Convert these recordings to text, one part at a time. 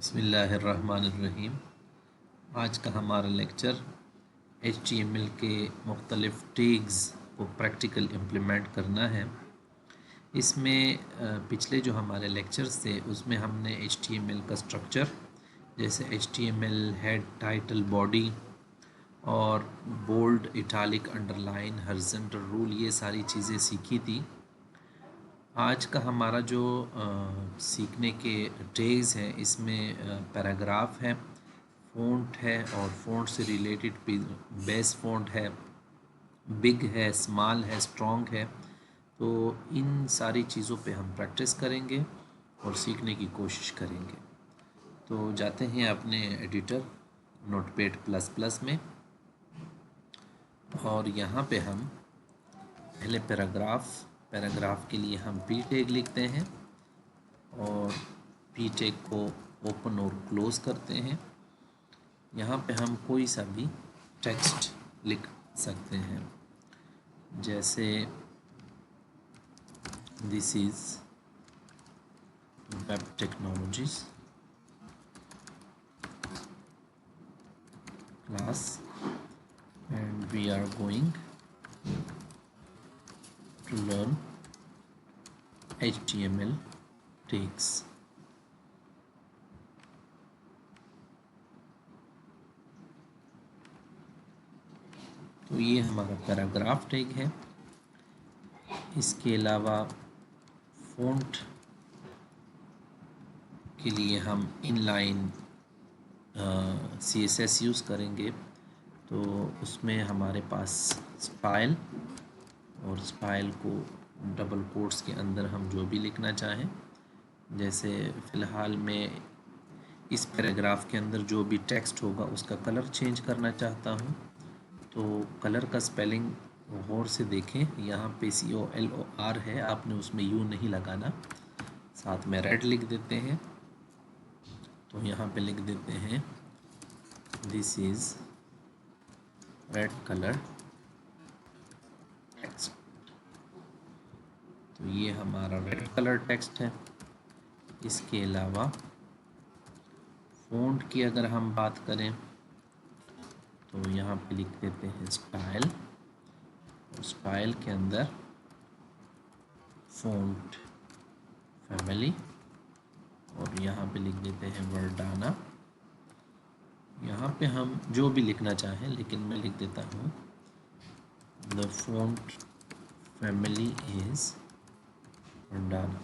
बिस्मिल्लाहिर्रहमानिर्रहीम। आज का हमारा लेक्चर HTML के मुख्तलिफ़ टैग्स को प्रैक्टिकल इम्प्लीमेंट करना है। इसमें पिछले जो हमारे लेक्चर्स थे उसमें हमने HTML का स्ट्रक्चर जैसे HTML हेड, टाइटल, बॉडी और bold, italic, underline, horizontal rule, ये सारी चीज़ें सीखी थी। आज का हमारा जो सीखने के टैग्स हैं इसमें पैराग्राफ है, फ़ॉन्ट है और फ़ॉन्ट से रिलेटेड बेस फ़ॉन्ट है, बिग है, स्मॉल है, स्ट्रॉन्ग है। तो इन सारी चीज़ों पे हम प्रैक्टिस करेंगे और सीखने की कोशिश करेंगे। तो जाते हैं अपने एडिटर नोटपैड प्लस प्लस में और यहाँ पे हम पहले पैराग्राफ के लिए हम पी टैग लिखते हैं और पी टैग को ओपन और क्लोज़ करते हैं। यहाँ पे हम कोई सा भी टेक्स्ट लिख सकते हैं, जैसे this is web technologies class and we are going to learn HTML tags। तो ये हमारा पैराग्राफ टैग है। इसके अलावा फ़ॉन्ट के लिए हम इनलाइन CSS यूज़ करेंगे। तो उसमें हमारे पास स्टाइल और स्टाइल को डबल कोट्स के अंदर हम जो भी लिखना चाहें, जैसे फ़िलहाल मैं इस पैराग्राफ के अंदर जो भी टेक्स्ट होगा उसका कलर चेंज करना चाहता हूँ। तो कलर का स्पेलिंग गौर से देखें, यहाँ पे COLOR है, आपने उसमें U नहीं लगाना। साथ में रेड लिख देते हैं, तो यहाँ पे लिख देते हैं this is red colour text. तो ये हमारा रेड कलर टेक्स्ट है। इसके अलावा फ़ॉन्ट की अगर हम बात करें तो यहाँ पे लिख देते हैं स्टाइल और स्टाइल के अंदर फ़ॉन्ट फैमिली और यहाँ पे लिख देते हैं वर्डाना। यहाँ पे हम जो भी लिखना चाहें, लेकिन मैं लिख देता हूँ द फ़ॉन्ट फैमिली इज़ वर्डाना।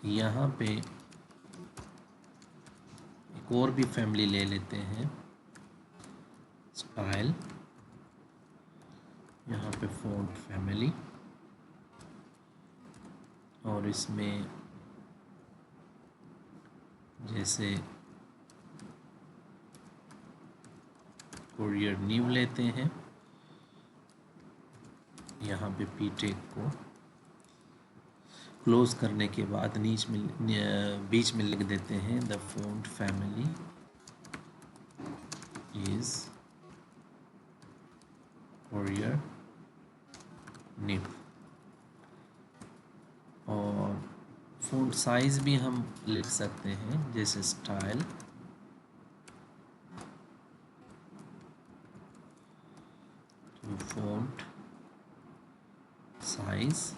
यहाँ पे एक और भी फैमिली ले लेते हैं, स्टाइल, यहाँ पे फ़ॉन्ट फैमिली और इसमें जैसे कोरियर न्यू लेते हैं। यहाँ पे पी टैग को क्लोज़ करने के बाद बीच में लिख देते हैं the font family is courier new. और फ़ॉन्ट साइज़ भी हम लिख सकते हैं, जैसे स्टाइल तो फ़ॉन्ट साइज़,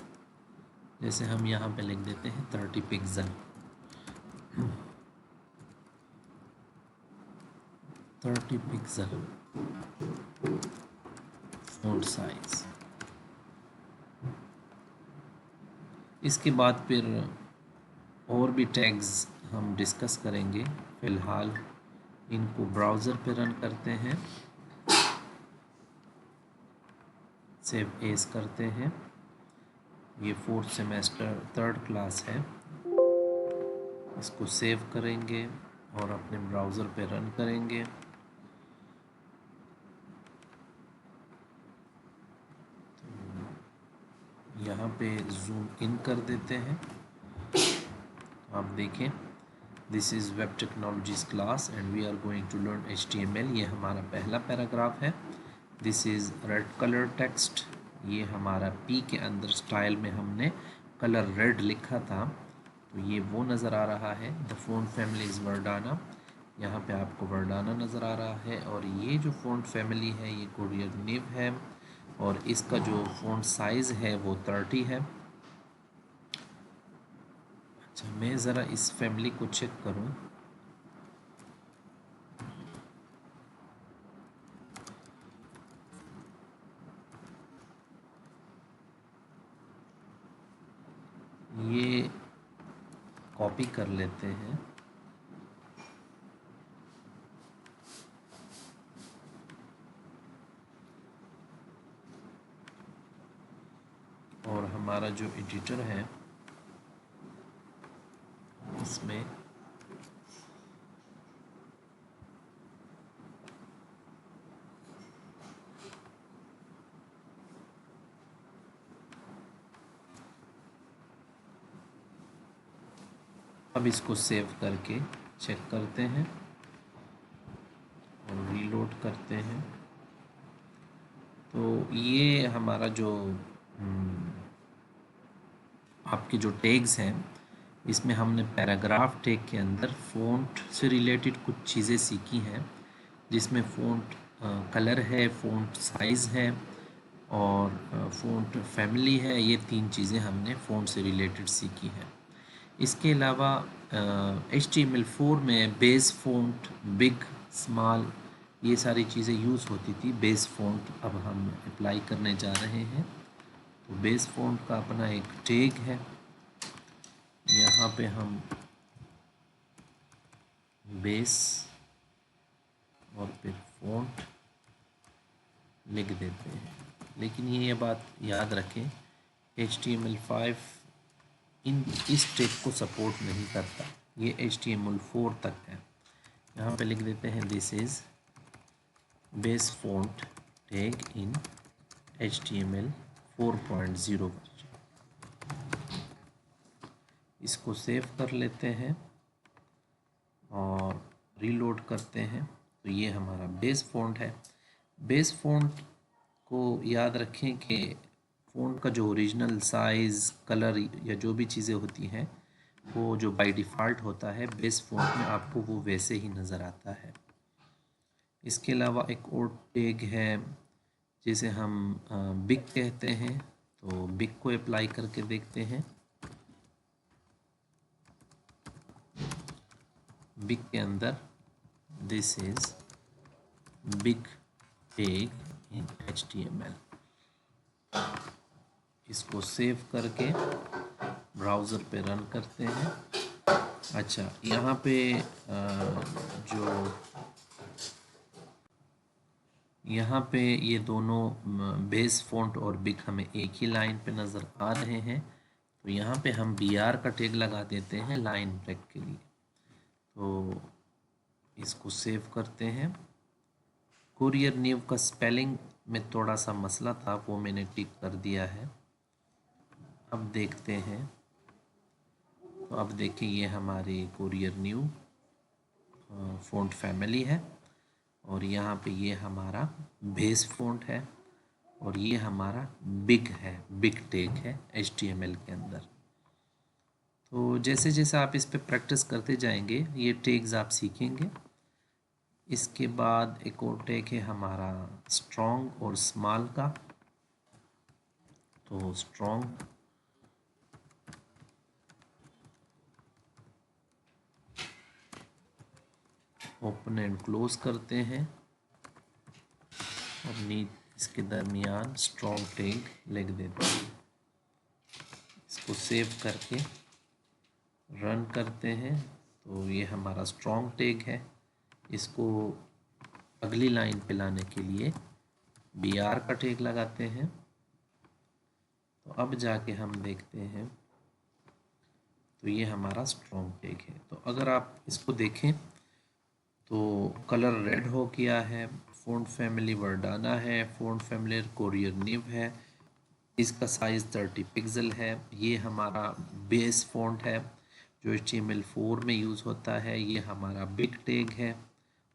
जैसे हम यहाँ पे लिख देते हैं 30 पिक्सल, 30 पिक्सल फ़ॉन्ट साइज़। इसके बाद फिर और भी टैग्स हम डिस्कस करेंगे। फ़िलहाल इनको ब्राउज़र पे रन करते हैं, सेव एज करते हैं। ये 4th सेमेस्टर 3rd क्लास है। इसको सेव करेंगे और अपने ब्राउज़र पे रन करेंगे। यहाँ पे जूम इन कर देते हैं। आप देखें this is web technologies class and we are going to learn HTML। ये हमारा पहला पैराग्राफ है। This is red colour text, ये हमारा P के अंदर स्टाइल में हमने कलर रेड लिखा था, तो ये वो नज़र आ रहा है, द फ़ॉन्ट फैमिली इज़ वर्डाना। यहाँ पे आपको वर्डाना नज़र आ रहा है, और ये जो फ़ॉन्ट फैमिली है ये कोरियर निव है, और इसका जो फ़ॉन्ट साइज़ है वो 30 है। अच्छा, मैं ज़रा इस फैमिली को चेक करूँ। ये कॉपी कर लेते हैं, और हमारा जो एडिटर है इसमें अब इसको सेव करके चेक करते हैं और रीलोड करते हैं। तो ये हमारा जो आपके जो टैग्स हैं, इसमें हमने पैराग्राफ टैग के अंदर फ़ॉन्ट से रिलेटेड कुछ चीज़ें सीखी हैं, जिसमें फ़ॉन्ट कलर है, फ़ॉन्ट साइज़ है, और फ़ॉन्ट फैमिली है। ये 3 चीज़ें हमने फ़ॉन्ट से रिलेटेड सीखी हैं। इसके अलावा HTML4 में बेस फ़ॉन्ट, बिग, स्मॉल, ये सारी चीज़ें यूज़ होती थी। बेस फ़ॉन्ट अब हम अप्लाई करने जा रहे हैं। तो बेस फ़ॉन्ट का अपना एक टैग है, यहाँ पे हम बेस और फिर फ़ॉन्ट लिख देते हैं। लेकिन ये बात याद रखें, HTML5 इस टैग को सपोर्ट नहीं करता, ये HTML4 तक है। यहाँ पे लिख देते हैं this is base font tag in HTML 4.0 version. इसको सेव कर लेते हैं और रीलोड करते हैं। तो ये हमारा बेस फ़ॉन्ट है। बेस फ़ॉन्ट को याद रखें कि फ़ॉन्ट का जो ओरिजिनल साइज़, कलर या जो भी चीज़ें होती हैं, वो जो बाय डिफ़ॉल्ट होता है बेस फ़ॉन्ट में आपको वो वैसे ही नज़र आता है। इसके अलावा एक और टैग है जिसे हम बिग कहते हैं, तो बिग को अप्लाई करके देखते हैं। बिग के अंदर this is big tag in HTML। इसको सेव करके ब्राउज़र पे रन करते हैं। अच्छा, यहाँ पे जो यहाँ पे ये दोनों बेस फ़ॉन्ट और बिग हमें एक ही लाइन पे नज़र आ रहे हैं, तो यहाँ पे हम BR का टैग लगा देते हैं लाइन ब्रेक के लिए। तो इसको सेव करते हैं। कोरियर न्यू का स्पेलिंग में थोड़ा सा मसला था, वो मैंने टिक कर दिया है। अब देखते हैं, तो अब देखिए ये हमारी कोरियर न्यू फ़ॉन्ट फैमिली है, और यहाँ पे ये हमारा बेस फ़ॉन्ट है, और ये हमारा बिग है, बिग टैग है HTML के अंदर। तो जैसे जैसे आप इस पे प्रैक्टिस करते जाएंगे ये टैग्स आप सीखेंगे। इसके बाद एक और टैग है हमारा स्ट्रॉन्ग और स्मॉल का। तो स्ट्रॉन्ग ओपन एंड क्लोज करते हैं, और नीचे इसके दरमियान स्ट्रॉन्ग टैग लिख देते हैं। इसको सेव करके रन करते हैं। तो ये हमारा स्ट्रॉन्ग टैग है। इसको अगली लाइन पे लाने के लिए BR का टैग लगाते हैं। तो अब जाके हम देखते हैं, तो ये हमारा स्ट्रॉन्ग टैग है। तो अगर आप इसको देखें तो कलर रेड हो गया है, फ़ॉन्ट फैमिली वर्डाना है, फ़ॉन्ट फैमिली कोरियर निव है, इसका साइज़ 30 पिक्सल है। ये हमारा बेस फ़ॉन्ट है जो HTML4 में यूज़ होता है। ये हमारा बिग टैग है,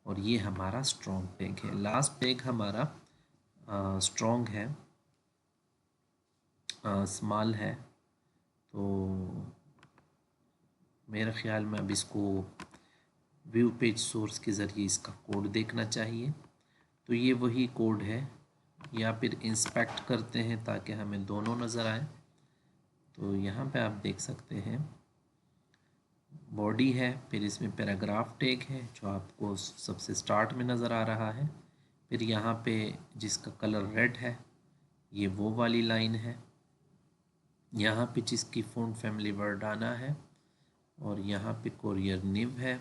और ये हमारा स्ट्रॉन्ग टैग है। लास्ट टैग हमारा स्ट्रॉन्ग है, स्मॉल है। तो मेरे ख़्याल में अब इसको व्यू पेज सोर्स के ज़रिए इसका कोड देखना चाहिए। तो ये वही कोड है, या फिर इंस्पेक्ट करते हैं ताकि हमें दोनों नज़र आए। तो यहाँ पे आप देख सकते हैं बॉडी है, फिर इसमें पैराग्राफ टैग है जो आपको सबसे स्टार्ट में नज़र आ रहा है। फिर यहाँ पे जिसका कलर रेड है ये वो वाली लाइन है। यहाँ पे जिसकी फ़ॉन्ट फैमिली वर्डाना है, और यहाँ पे कोरियर निव है,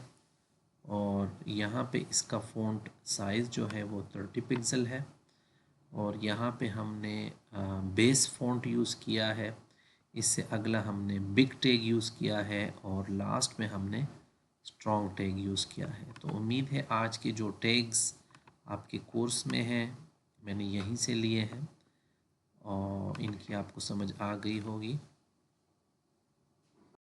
और यहाँ पे इसका फ़ॉन्ट साइज़ जो है वो 30 पिक्सल है। और यहाँ पे हमने बेस फ़ॉन्ट यूज़ किया है। इससे अगला हमने बिग टैग यूज़ किया है, और लास्ट में हमने स्ट्रॉन्ग टैग यूज़ किया है। तो उम्मीद है आज के जो टैग्स आपके कोर्स में हैं मैंने यहीं से लिए हैं और इनकी आपको समझ आ गई होगी।